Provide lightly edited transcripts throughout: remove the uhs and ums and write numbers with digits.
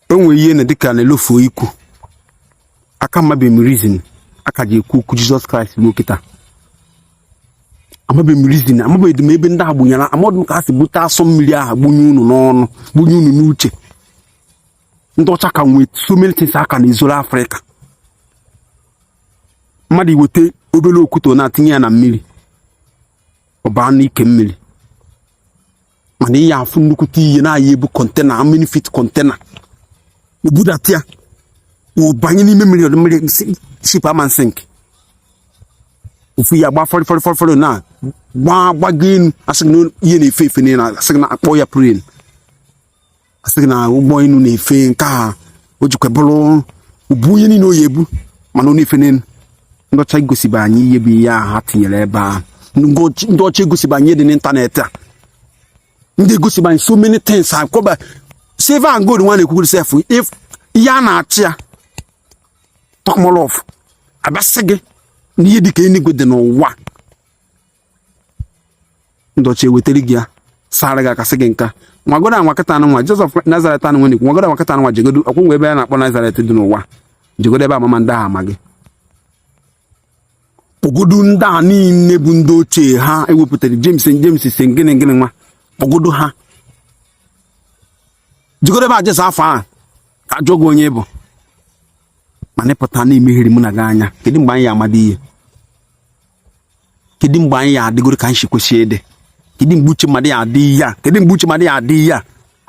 enwe ihe na dịka na elofo ikwu aka mmabe m reason aka ji ekwu okwu Jesus Christ bụ okịta amabe m reason amabe dị m ebe ndị agbunyara amadụ ka ha si bute asọ mmiri ahụ gbunye unu n'ọnụ gbunye unu n'uche ndị ọcha ka nwee so many things aka na izoro Afrịka mmadụ iweta obere okwute na-atinye ya na mmiri ọ baa n'ike mmiri mana ihe afụ nnukwute ihe na-aya ebu kontena how many feet kontena obudata ya banye n'ime mmiri ship ama sink ofu ya gba fọrọ na gbago enu asịghị na ihe na-efe efe na asịghị na akpọ ya plane asịghị na ụgbọ enu na-efe nke a o jikwa bụrụ ubu onye niile oyi ebu mana ọ na-efe n'elu ndị ọcha egosiba anyị ihe bụ ihe ha tinyere ebe ahụ ndị ọcha egosiba anyị dị n'ịntanetị a ndị egosiba anyị so many things akwọba silver and gold nwa na-ekwukwuru sef if ihe a na-achị ya tọmọlọf abasị gị n'ihe dịka enigwe dị n'ụwa ndị ọcha ewetara gị ya sara gị akasị gị nka nwagodo anwakịta anụ nwa Joseph Nazaret anụ nwa na-ekwu nwagodo anwakịta anụ nwa jegodo ọkwụnwe ebe a na-akpọ Nazaret dị n'ụwa jegodo ebe amama ndị ahụ ama gị kpọgodo ndị a niile bụ ndị ochie ha ewepụtara James si gịnị nwa kpọgodo ha jigodo ebe a jesa afọ ahụ ka ajụọ gị onye bụ mana ịpụta na-emegheri mụ na gị anya kedu mgbe anyị ya amadị ihe kedu mgbe anyị ya adịgoro ka anyị si kwesị ịdị kedu mgbe uche mmadụ ya adị ya kedu mgbe uche mmadụ ya adị ya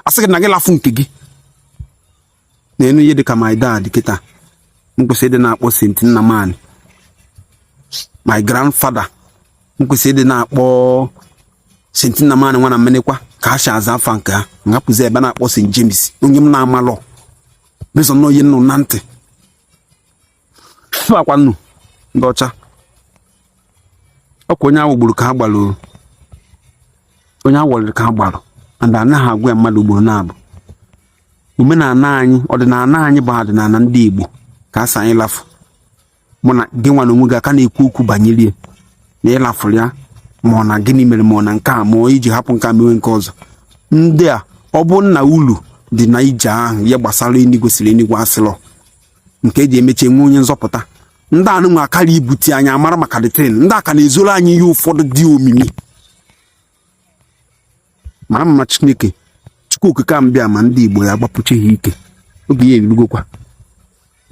asị gị na gị lafụ nke gị na-enu ihe dị ka my dad kịta m kwesị ịdị na-akpọ St. Nnamani my grandfather m kwesị ịdị na-akpọ St. Nnamani nwa na mmenekwa ka ha si aza afa nke ha ngapụzi ebe na-akpọ St. James onye m na-amalọ bezọ nọ ihe nọ na ntị akwa nnu ndị ọcha ọkwa onye ahụ gburu ka ha gbalụ onye awọrịrị ka ha gbalụ and anaghị agwa ya mmadụ ugboro na-abụ omenala anyị ọdịnala anyị bụ ọdịnala ndị Igbo ka asị anyị lafụ mụ na gị nwa na onwe gị aka na-ekwu okwu banyere na ịlafụrụ ya ma ọ na gịnị mere ma ọ na nke a ma ọ iji hapụ nke a mewe nke ọzọ ndị a ọ bụ nna ulu dị na ije ahụ ya gbasara enigwe siri enigwe asịlọ nke eji emechi enwe onye nzọpụta ndị anụ nwa akarị ibute anyị amara maka detin ndị aka na-ezoro anyị ihe ụfọdụ dị omimi mara mma Chineke Chukwu okike mbịa ma ndị Igbo ya gbapụche ha ike oge ya erugokwa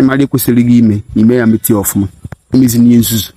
ịmara ekwesịrị gị ime ya meti ọfụma emezi n'ihe nzuzu